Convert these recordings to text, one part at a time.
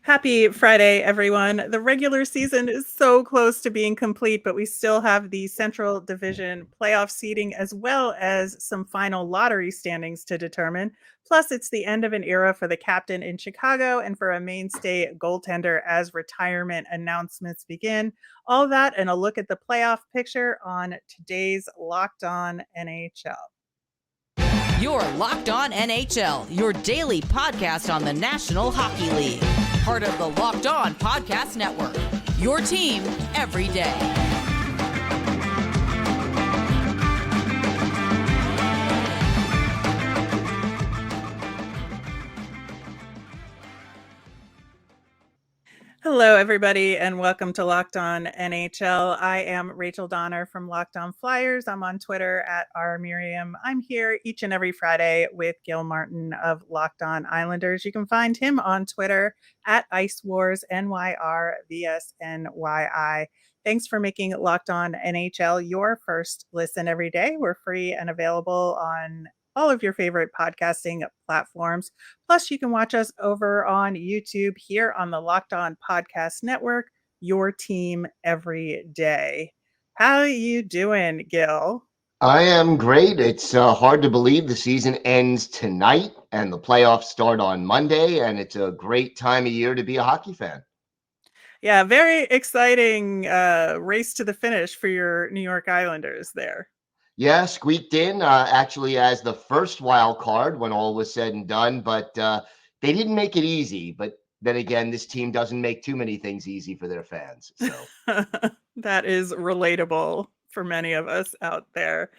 Happy Friday, everyone. The regular season is so close to being complete, but we still have the Central Division playoff seeding as well as some final lottery standings to determine. Plus, it's the end of an era for the captain in Chicago and for a mainstay goaltender as retirement announcements begin. All that and a look at the playoff picture on today's Locked On NHL. You're Locked On NHL, your daily podcast on the National Hockey League. Part of the Locked On Podcast Network. Your team every day. Hello, everybody, and welcome to Locked On NHL. I am Rachel Donner from Locked On Flyers. I'm on Twitter at rmiriam. I'm here each and every Friday with Gil Martin of Locked On Islanders. You can find him on Twitter at IceWarsNYRVSNYI. Thanks for making Locked On NHL your first listen every day. We're free and available on all of your favorite podcasting platforms. Plus, you can watch us over on YouTube here on the Locked On Podcast Network, your team every day. How are you doing, Gil? I am great. It's hard to believe the season ends tonight and the playoffs start on Monday, and it's a great time of year to be a hockey fan. Yeah, very exciting race to the finish for your New York Islanders there. Yeah, squeaked in actually as the first wild card when all was said and done, but they didn't make it easy. But then again, this team doesn't make too many things easy for their fans. So That is relatable for many of us out there.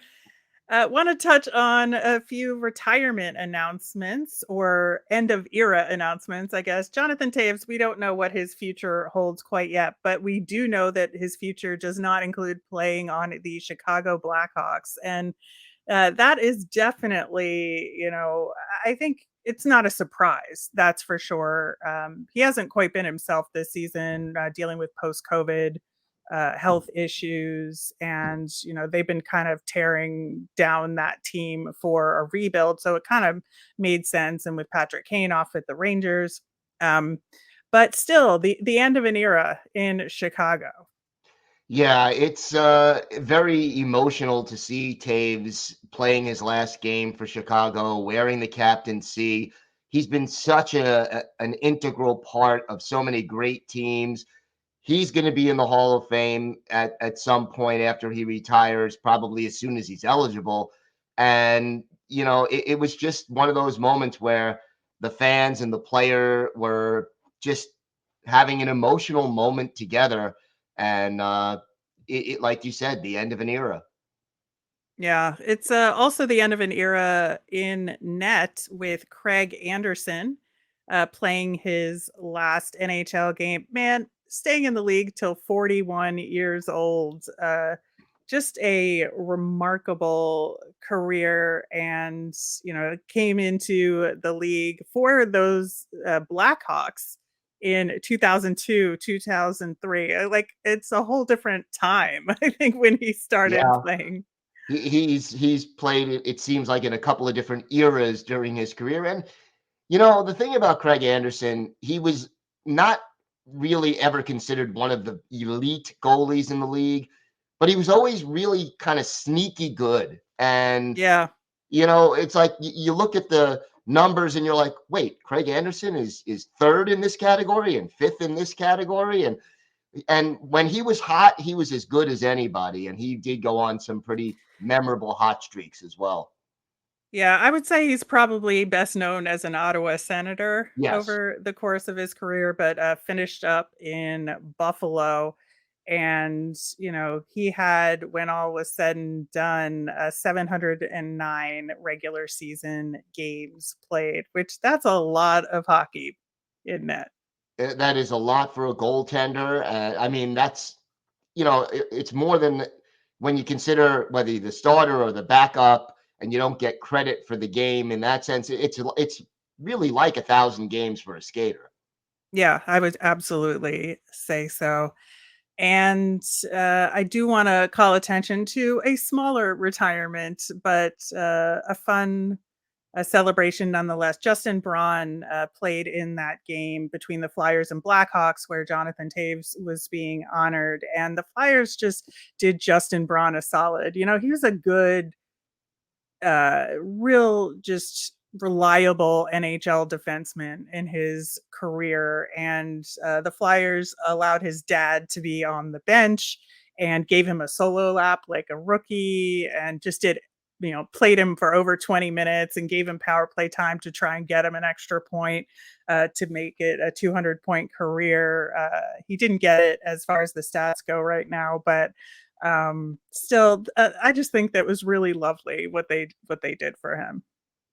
Want to touch on a few retirement announcements or end of era announcements, I guess. Jonathan Toews, we don't know what his future holds quite yet, but we do know that his future does not include playing on the Chicago Blackhawks. And that is definitely, I think it's not a surprise, that's for sure. He hasn't quite been himself this season, dealing with post COVID health issues, and they've been kind of tearing down that team for a rebuild, so it kind of made sense. And with Patrick Kane off at the Rangers, um, but still, the end of an era in Chicago. yeah, it's very emotional to see Taves playing his last game for Chicago, wearing the captaincy. He's been such an integral part of so many great teams. He's going to be in the Hall of Fame at some point after he retires, probably as soon as he's eligible. And, it was just one of those moments where the fans and the player were just having an emotional moment together. And like you said, the end of an era. Yeah, it's also the end of an era in net with Craig Anderson playing his last NHL game. Man, staying in the league till 41 years old. Just a remarkable career, and came into the league for those Blackhawks in 2002, 2003. Like, it's a whole different time, I think, when he started Yeah. playing. He's played it seems like in a couple of different eras during his career. And the thing about Craig Anderson, he was not really ever considered one of the elite goalies in the league, but he was always really kind of sneaky good. And Yeah. it's like you look at the numbers and you're like, wait, Craig Anderson is third in this category and fifth in this category. And when he was hot, he was as good as anybody. And he did go on some pretty memorable hot streaks as well. Yeah, I would say he's probably best known as an Ottawa Senator Yes. over the course of his career, but finished up in Buffalo. And, he had, when all was said and done, 709 regular season games played, which that's a lot of hockey in net. That is a lot for a goaltender. I mean, it's more than when you consider whether you're the starter or the backup, and you don't get credit for the game in that sense. It's really like 1,000 games for a skater. Yeah, I would absolutely say so. And I do want to call attention to a smaller retirement, but a fun a celebration nonetheless. Justin Braun played in that game between the Flyers and Blackhawks where Jonathan Toews was being honored. And the Flyers just did Justin Braun a solid. You know, he was a good, real, just reliable NHL defenseman in his career. And the Flyers allowed his dad to be on the bench and gave him a solo lap like a rookie and just did, you know, played him for over 20 minutes and gave him power play time to try and get him an extra point to make it a 200-point career. He didn't get it as far as the stats go right now, but still, I just think that was really lovely what they did for him.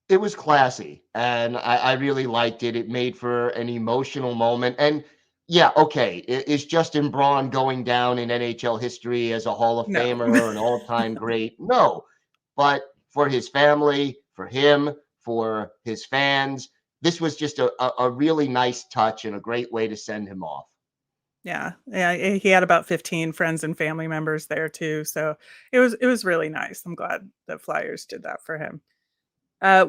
It was classy, and I really liked it. It made for an emotional moment. And yeah, okay, is Justin Braun going down in NHL history as a Hall of No. Famer or an all-time great? No, but for his family, for him, for his fans, this was just a really nice touch and a great way to send him off. Yeah, he had about 15 friends and family members there too, so it was really nice. I'm glad the Flyers did that for him.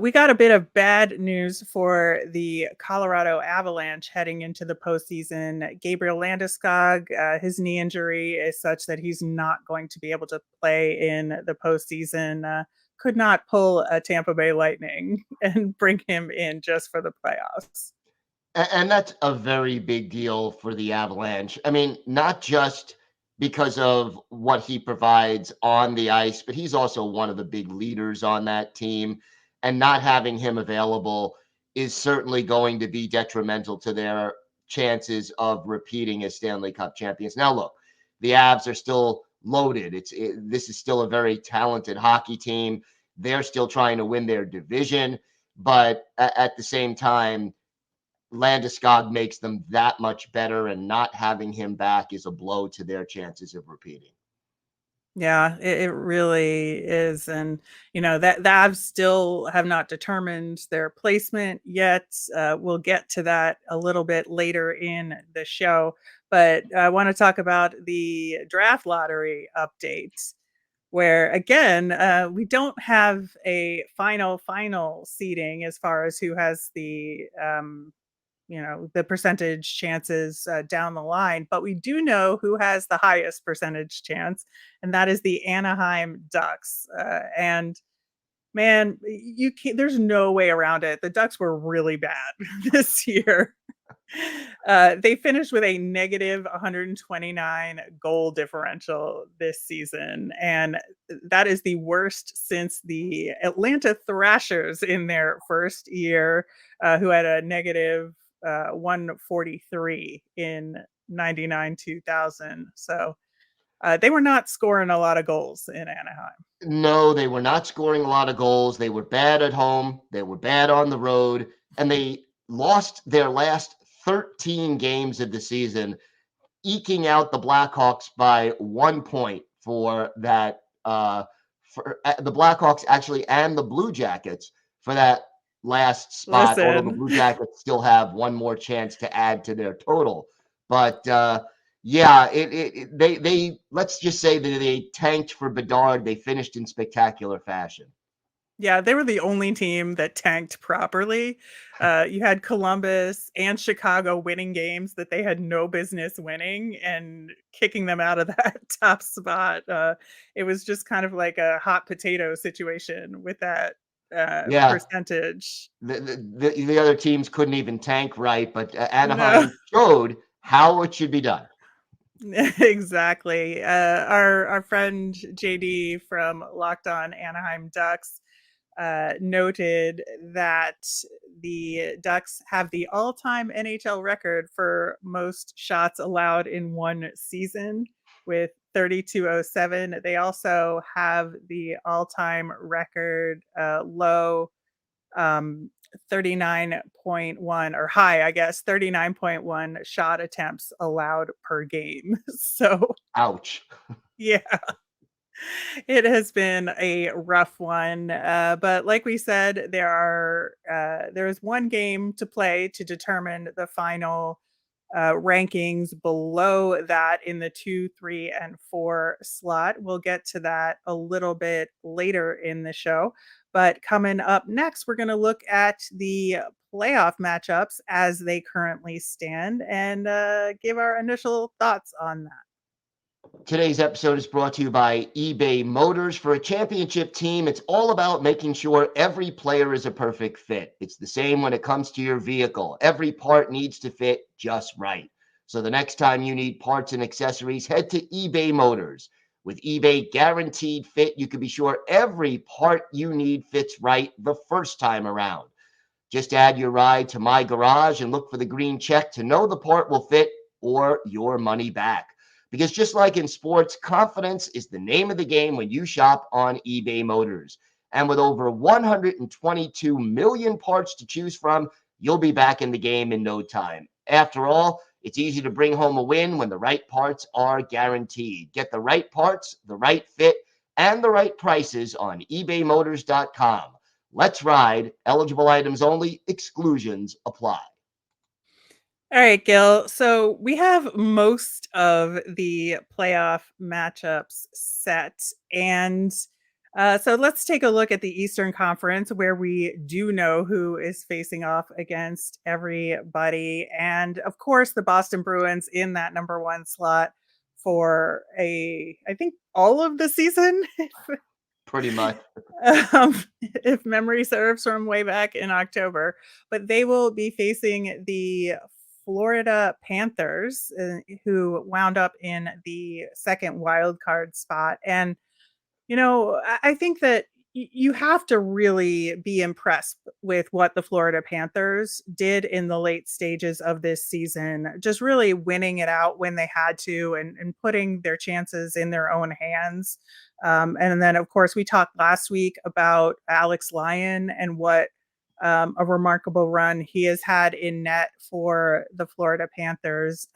We got a bit of bad news for the Colorado Avalanche heading into the postseason. Gabriel Landeskog, his knee injury is such that he's not going to be able to play in the postseason. Could not pull a Tampa Bay Lightning and bring him in just for the playoffs. And that's a very big deal for the Avalanche. I mean, not just because of what he provides on the ice, but he's also one of the big leaders on that team. And not having him available is certainly going to be detrimental to their chances of repeating as Stanley Cup champions. Now, look, the Avs are still loaded. This is still a very talented hockey team. They're still trying to win their division, but at the same time, Landeskog makes them that much better, and not having him back is a blow to their chances of repeating. Yeah, it really is. And, you know, that the Avs still have not determined their placement yet. We'll get to that a little bit later in the show. But I want to talk about the draft lottery updates, where again, we don't have a final seating as far as who has the you know, the percentage chances down the line, but we do know who has the highest percentage chance, and that is the Anaheim Ducks. And man, you can't, there's no way around it. The Ducks were really bad this year. They finished with a negative 129 goal differential this season, and that is the worst since the Atlanta Thrashers in their first year, who had a negative 143 in 99 2000. So they were not scoring a lot of goals in Anaheim. No, they were not scoring a lot of goals. They were bad at home. They were bad on the road, and they lost their last 13 games of the season, eking out the Blackhawks by 1 point for that. For the Blackhawks actually and the Blue Jackets for that last spot. Although the Listen, Blue Jackets still have one more chance to add to their total, but yeah, they let's just say that they tanked for Bedard. They finished in spectacular fashion. yeah, they were the only team that tanked properly. You had Columbus and Chicago winning games that they had no business winning and kicking them out of that top spot. It was just kind of like a hot potato situation with that Yeah, percentage. the other teams couldn't even tank right, but No. Anaheim showed how it should be done. Exactly. Our friend JD from Locked On Anaheim Ducks noted that the Ducks have the all-time NHL record for most shots allowed in one season with 3207. They also have the all-time record low, 39.1, or high, I guess, 39.1 shot attempts allowed per game. So, Ouch. yeah, it has been a rough one. But like we said, there is one game to play to determine the final rankings below that in the 2, 3, and 4 slot. We'll get to that a little bit later in the show. But coming up next, we're going to look at the playoff matchups as they currently stand and give our initial thoughts on that. Today's episode is brought to you by eBay Motors. For a championship team, it's all about making sure every player is a perfect fit. It's the same when it comes to your vehicle. Every part needs to fit just right. So the next time you need parts and accessories, head to eBay Motors. With eBay Guaranteed Fit, you can be sure every part you need fits right the first time around. Just add your ride to My Garage and look for the green check to know the part will fit or your money back. Because just like in sports, confidence is the name of the game when you shop on eBay Motors. And with over 122 million parts to choose from, you'll be back in the game in no time. After all, it's easy to bring home a win when the right parts are guaranteed. Get the right parts, the right fit, and the right prices on ebaymotors.com. Let's ride. Eligible items only. Exclusions apply. All right, Gil. So we have most of the playoff matchups set. And so let's take a look at the Eastern Conference where we do know who is facing off against everybody. And of course, the Boston Bruins in that number one slot for I think all of the season. Pretty much. If memory serves from way back in October, but they will be facing the Florida Panthers, who wound up in the second wild card spot. And I think that you have to really be impressed with what the Florida Panthers did in the late stages of this season, just really winning it out when they had to and putting their chances in their own hands. And then, of course, we talked last week about Alex Lyon and what a remarkable run he has had in net for the Florida Panthers.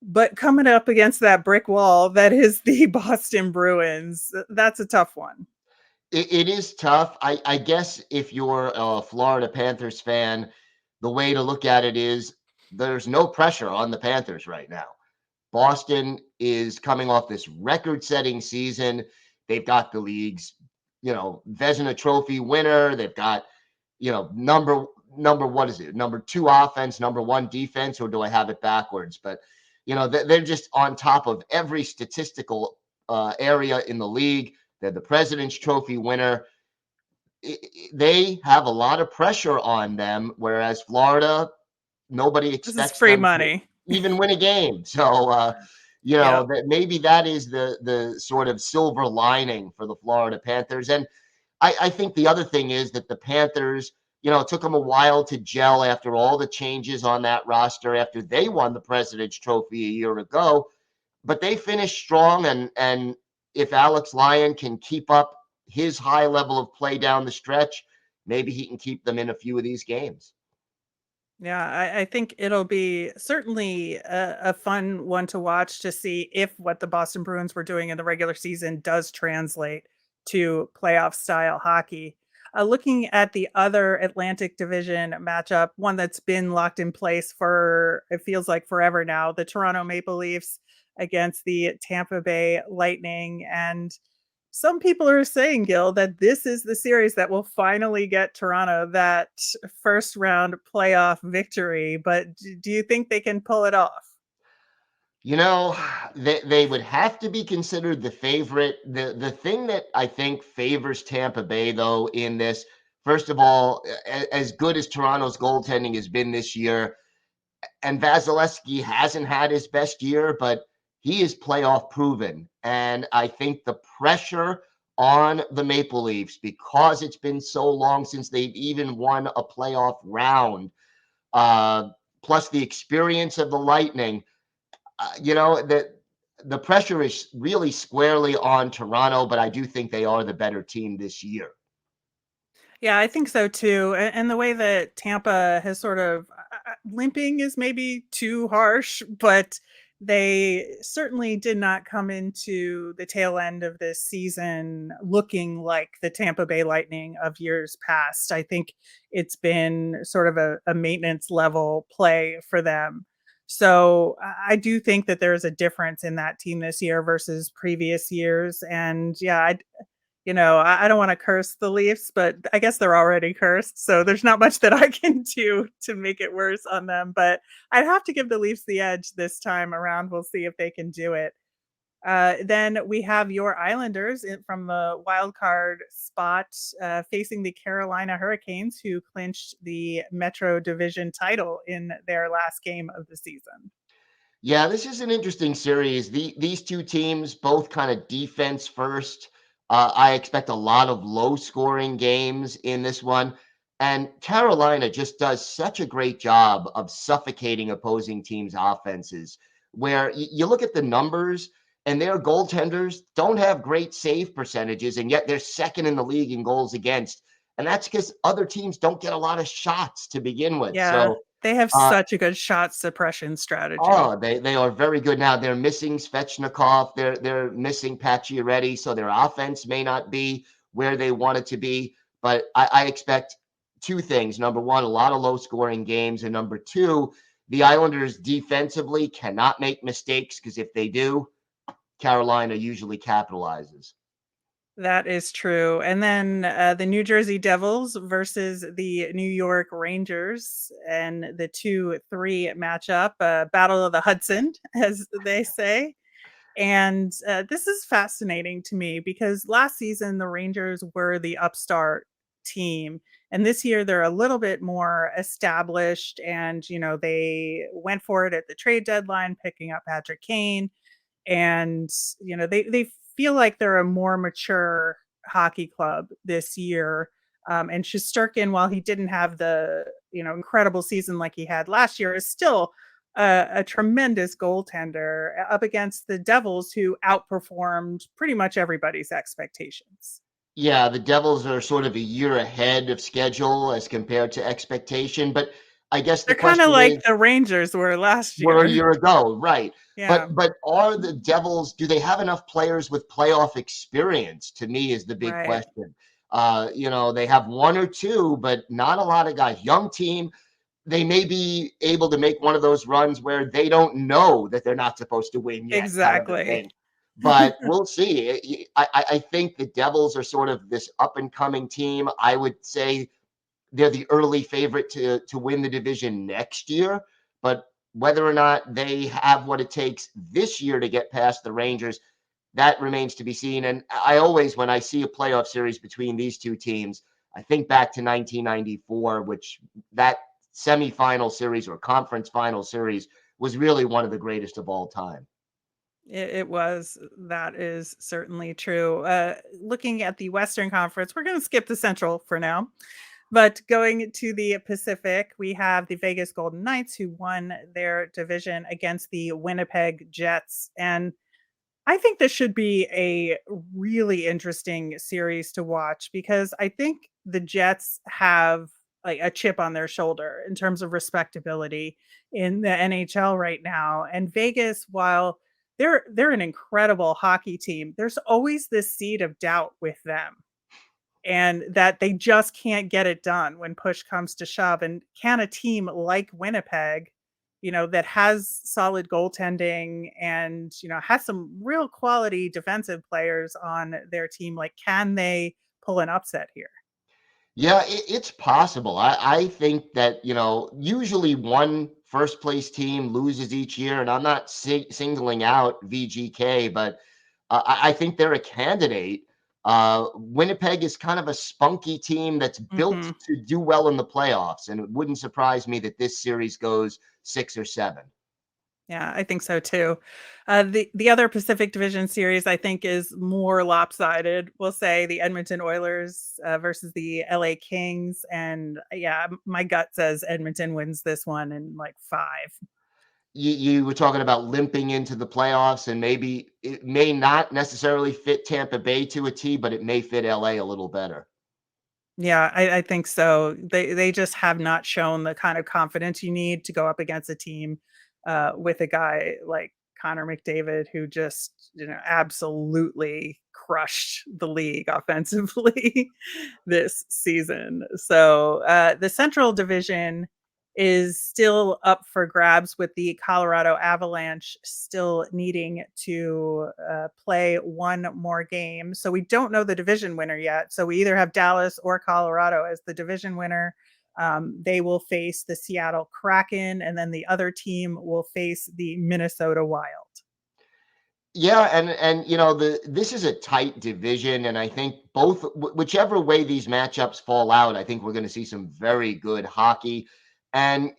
But coming up against that brick wall that is the Boston Bruins, that's a tough one. It is tough. I guess if you're a Florida Panthers fan, the way to look at it is there's no pressure on the Panthers right now. Boston is coming off this record-setting season. They've got the league's, Vezina Trophy winner. They've got, number what is it? Number 2 offense, number 1 defense, or do I have it backwards? But they're just on top of every statistical area in the league. They're the President's Trophy winner. They have a lot of pressure on them, whereas Florida, nobody This is expects free them to money. even win a game. So, Yep. that maybe that is the sort of silver lining for the Florida Panthers. And I think the other thing is that the Panthers, it took them a while to gel after all the changes on that roster after they won the President's Trophy a year ago. But they finished strong, and if Alex Lyon can keep up his high level of play down the stretch, maybe he can keep them in a few of these games. Yeah, I think it'll be certainly a fun one to watch to see if what the Boston Bruins were doing in the regular season does translate to playoff style hockey. Looking at the other Atlantic Division matchup, one that's been locked in place for it feels like forever now, the Toronto Maple Leafs against the Tampa Bay Lightning. And some people are saying, Gil, that this is the series that will finally get Toronto that first round playoff victory. But do you think they can pull it off? They would have to be considered the favorite. The thing that I think favors Tampa Bay, though, in this, first of all, as good as Toronto's goaltending has been this year, and Vasilevsky hasn't had his best year, but he is playoff proven. And I think the pressure on the Maple Leafs, because it's been so long since they've even won a playoff round, plus the experience of the Lightning, the pressure is really squarely on Toronto, but I do think they are the better team this year. Yeah, I think so too. And the way that Tampa has sort of limping is maybe too harsh, but they certainly did not come into the tail end of this season looking like the Tampa Bay Lightning of years past. I think it's been sort of a maintenance level play for them. So I do think that there's a difference in that team this year versus previous years. And yeah, I don't want to curse the Leafs, but I guess they're already cursed. So there's not much that I can do to make it worse on them. But I'd have to give the Leafs the edge this time around. We'll see if they can do it. Then we have your Islanders from the wild card spot facing the Carolina Hurricanes, who clinched the Metro Division title in their last game of the season. Yeah, this is an interesting series. These two teams both kind of defense first. I expect a lot of low scoring games in this one. And Carolina just does such a great job of suffocating opposing teams' offenses, where you look at the numbers and their goaltenders don't have great save percentages, and yet they're second in the league in goals against. And that's because other teams don't get a lot of shots to begin with. Yeah, So, they have uh, such a good shot suppression strategy. oh, they are very good now. They're missing Svechnikov. They're missing Pacioretty, so their offense may not be where they want it to be. But I expect two things. Number one, a lot of low scoring games, and number two, the Islanders defensively cannot make mistakes because if they do, Carolina usually capitalizes. That is true. And then the New Jersey Devils versus the New York Rangers and the 2-3 matchup, Battle of the Hudson, as they say. And this is fascinating to me because last season the Rangers were the upstart team. And this year they're a little bit more established. And, they went for it at the trade deadline, picking up Patrick Kane. And, they feel like they're a more mature hockey club this year. And Shesterkin, while he didn't have the, incredible season like he had last year, is still a tremendous goaltender up against the Devils, who outperformed pretty much everybody's expectations. Yeah, the Devils are sort of a year ahead of schedule as compared to expectation. But I guess the They're kind of question like is, the Rangers were last were a year. year ago, right? Yeah, But are the Devils? Do they have enough players with playoff experience? To me, is the big right. question. They have one or two, but not a lot of guys. Young team. They may be able to make one of those runs where they don't know that they're not supposed to win yet, kind of a Exactly. thing. But we'll see. I think the Devils are sort of this up and coming team. I would say they're the early favorite to win the division next year. But whether or not they have what it takes this year to get past the Rangers, that remains to be seen. And I always, when I see a playoff series between these two teams, I think back to 1994, which that semifinal series or conference final series was really one of the greatest of all time. It was. That is certainly true. Looking at the Western Conference, we're going to skip the Central for now. But going to the Pacific, we have the Vegas Golden Knights, who won their division against the Winnipeg Jets. And I think this should be a really interesting series to watch because I think the Jets have like a chip on their shoulder in terms of respectability in the NHL right now. And Vegas, while they're an incredible hockey team, there's always this seed of doubt with them, and that they just can't get it done when push comes to shove. And can a team like Winnipeg, that has solid goaltending and, has some real quality defensive players on their team, like, can they pull an upset here? Yeah, it's possible. I think that, usually one first place team loses each year, and I'm not singling out VGK, but I think they're a candidate. Winnipeg is kind of a spunky team that's built Mhm. to do well in the playoffs, and it wouldn't surprise me that this series goes 6 or 7. Yeah, I think so too. The other Pacific Division series I think is more lopsided. We'll say the Edmonton Oilers versus the LA Kings, and yeah, my gut says Edmonton wins this one in like 5. You were talking about limping into the playoffs, and maybe it may not necessarily fit Tampa Bay to a T, but it may fit LA a little better. Yeah, I think so. They just have not shown the kind of confidence you need to go up against a team with a guy like Connor McDavid, who just absolutely crushed the league offensively this season. So the Central Division is still up for grabs, with the Colorado Avalanche still needing to play one more game. So we don't know the division winner yet. So we either have Dallas or Colorado as the division winner. They will face the Seattle Kraken, and then the other team will face the Minnesota Wild. Yeah, and this is a tight division, and I think whichever way these matchups fall out, I think we're going to see some very good hockey. And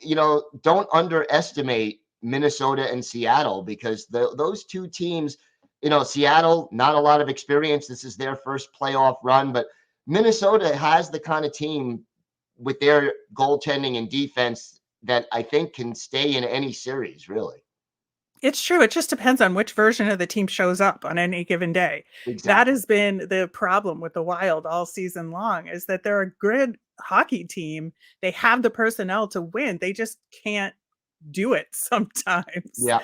don't underestimate Minnesota and Seattle, because those two teams, Seattle, not a lot of experience. This is their first playoff run, but Minnesota has the kind of team with their goaltending and defense that I think can stay in any series, really. It's true. It just depends on which version of the team shows up on any given day. That Exactly. has been the problem with the Wild all season long, is that they're a good hockey team. They have the personnel to win. They just can't do it sometimes. Yeah.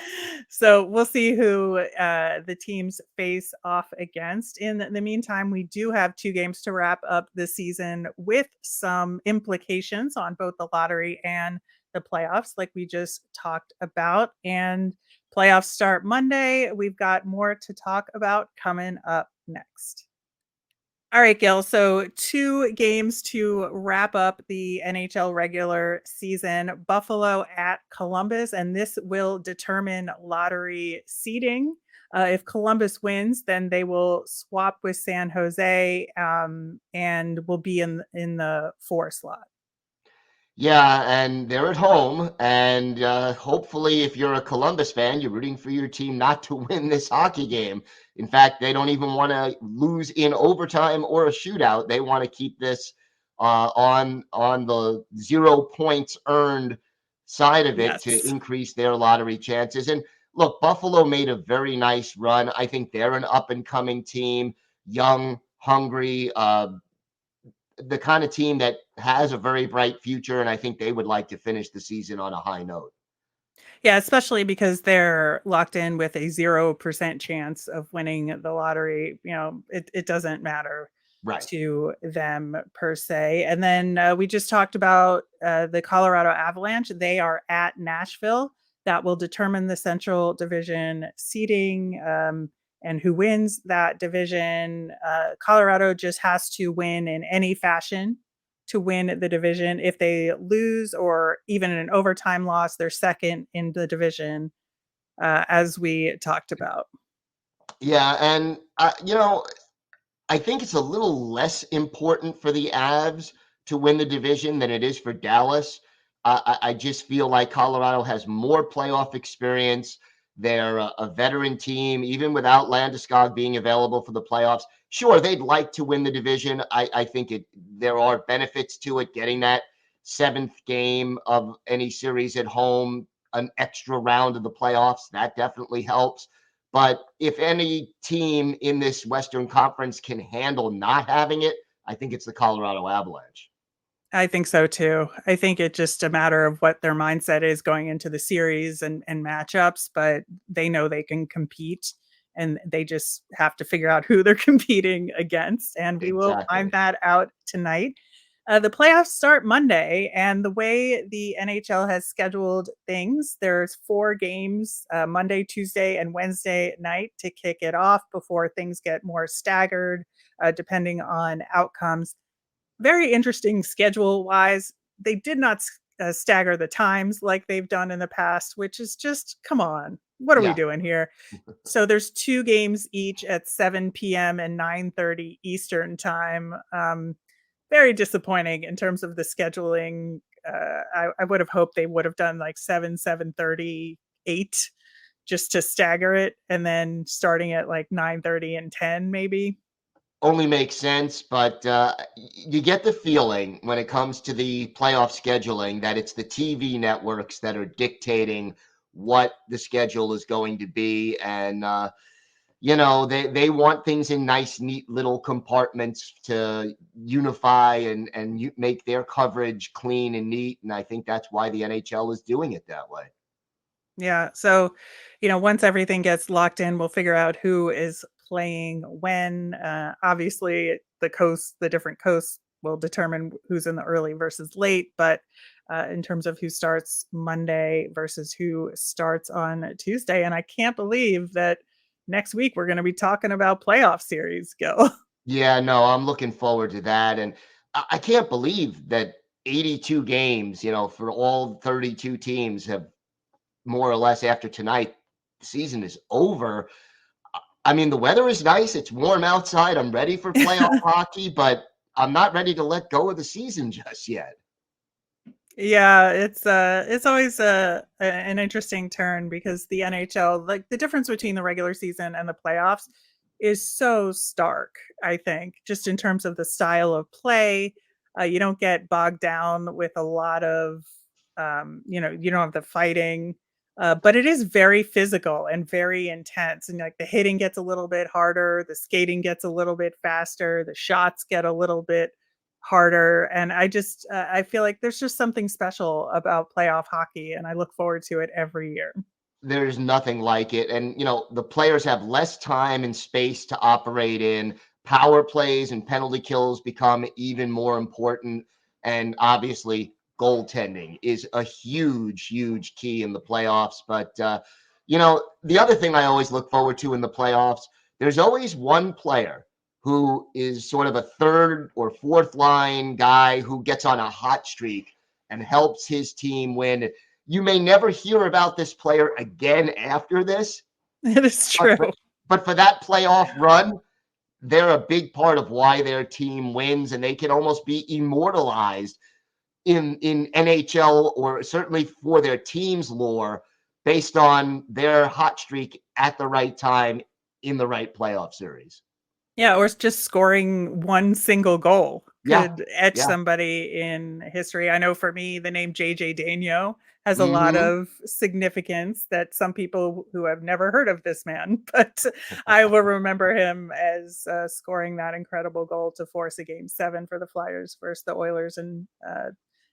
So we'll see who the teams face off against. In the meantime, we do have 2 games to wrap up the season, with some implications on both the lottery and the playoffs, like we just talked about. And playoffs start Monday. We've got more to talk about coming up next. All right, Gil. So 2 games to wrap up the NHL regular season. Buffalo at Columbus, and this will determine lottery seeding. If Columbus wins, then they will swap with San Jose, and will be in the 4 slot. Yeah, and they're at home, and hopefully, if you're a Columbus fan, you're rooting for your team not to win this hockey game. In fact, they don't even want to lose in overtime or a shootout. They want to keep this on the 0 points earned side of it to Yes. increase their lottery chances. And look, Buffalo made a very nice run. I think they're an up and coming team, young, hungry. The kind of team that has a very bright future, and I think they would like to finish the season on a high note. Yeah, especially because they're locked in with a 0% chance of winning the lottery. It doesn't matter Right. to them per se. And then we just talked about the Colorado Avalanche. They are at Nashville. That will determine the Central Division seeding, and who wins that division. Colorado just has to win in any fashion to win the division. If they lose, or even an overtime loss, they're second in the division, as we talked about. Yeah, and I think it's a little less important for the Avs to win the division than it is for Dallas. I just feel like Colorado has more playoff experience. They're a veteran team, even without Landeskog being available for the playoffs. Sure, they'd like to win the division. I think there are benefits to it, getting that 7th game of any series at home, an extra round of the playoffs. That definitely helps. But if any team in this Western Conference can handle not having it, I think it's the Colorado Avalanche. I think so too. I think it's just a matter of what their mindset is going into the series and matchups, but they know they can compete, and they just have to figure out who they're competing against. And we will find Exactly. that out tonight. The playoffs start Monday, and the way the NHL has scheduled things, there's 4 games, Monday, Tuesday, and Wednesday night to kick it off before things get more staggered, depending on outcomes. Very interesting schedule wise. They did not stagger the times like they've done in the past, which is just, come on, what are we Yeah. doing here? So there's 2 games each at 7 p.m. and 9:30 Eastern time. Very disappointing in terms of the scheduling. I would have hoped they would have done like 7, 7:30, 8, just to stagger it, and then starting at like 9:30 and 10 maybe. Only makes sense, but you get the feeling when it comes to the playoff scheduling that it's the TV networks that are dictating what the schedule is going to be. And they want things in nice, neat little compartments to unify and make their coverage clean and neat. And I think that's why the NHL is doing it that way. Yeah. So, once everything gets locked in, we'll figure out who is playing when. Obviously, the different coasts will determine who's in the early versus late. But in terms of who starts Monday versus who starts on Tuesday. And I can't believe that next week we're going to be talking about playoff series, Gil. Yeah, no, I'm looking forward to that. And I can't believe that 82 games, for all 32 teams have more or less after tonight, the season is over. I mean, the weather is nice. It's warm outside. I'm ready for playoff hockey, but I'm not ready to let go of the season just yet. Yeah, it's always an interesting turn because the NHL, like the difference between the regular season and the playoffs is so stark, I think, just in terms of the style of play. You don't get bogged down with a lot of you don't have the fighting, but it is very physical and very intense. And like the hitting gets a little bit harder, the skating gets a little bit faster, the shots get a little bit harder. And I feel like there's just something special about playoff hockey, and I look forward to it every year. There's nothing like it. And, the players have less time and space to operate in. Power plays and penalty kills become even more important. And obviously, goaltending is a huge, huge key in the playoffs. But, the other thing I always look forward to in the playoffs, there's always one player who is sort of a third or fourth line guy who gets on a hot streak and helps his team win. You may never hear about this player again after this, It is but true. but for that playoff run, they're a big part of why their team wins, and they can almost be immortalized in NHL or certainly for their team's lore based on their hot streak at the right time in the right playoff series. Yeah, or it's just scoring one single goal Yeah, could etch yeah. somebody in history. I know for me, the name JJ Daigneault has a lot Mhm. of significance that some people who have never heard of this man, but I will remember him as scoring that incredible goal to force a game 7 for the Flyers versus the Oilers in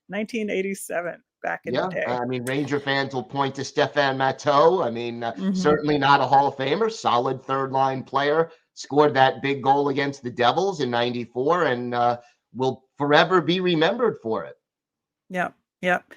1987 back in the Yeah, day. I mean, Ranger fans will point to Stefan Matteau. I mean, Mhm. certainly not a Hall of Famer, solid third line player, scored that big goal against the Devils in '94 and will forever be remembered for it. Yep. Yep.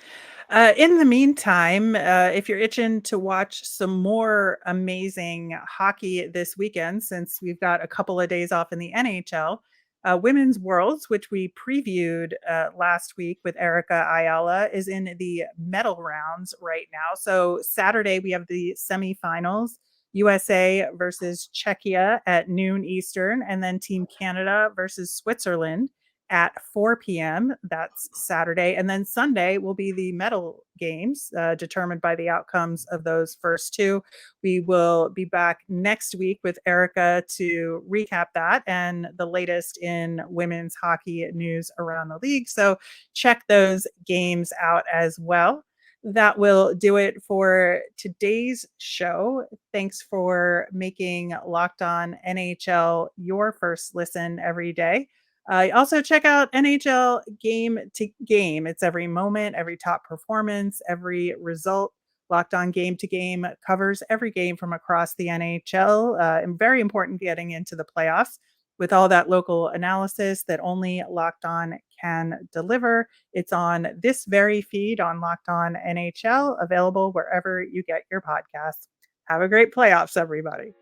In the meantime, if you're itching to watch some more amazing hockey this weekend, since we've got a couple of days off in the NHL, Women's Worlds, which we previewed last week with Erica Ayala, is in the medal rounds right now. So Saturday, we have the semifinals. USA versus Czechia at noon Eastern, and then Team Canada versus Switzerland at 4 p.m. That's Saturday. And then Sunday will be the medal games determined by the outcomes of those first two. We will be back next week with Erica to recap that and the latest in women's hockey news around the league. So check those games out as well. That will do it for today's show. Thanks for making Locked On NHL your first listen every day. Also, check out NHL Game to Game. It's every moment, every top performance, every result. Locked On Game to Game covers every game from across the NHL, and very important getting into the playoffs with all that local analysis that only Locked On can deliver. It's on this very feed on Locked On NHL, available wherever you get your podcasts. Have a great playoffs, everybody.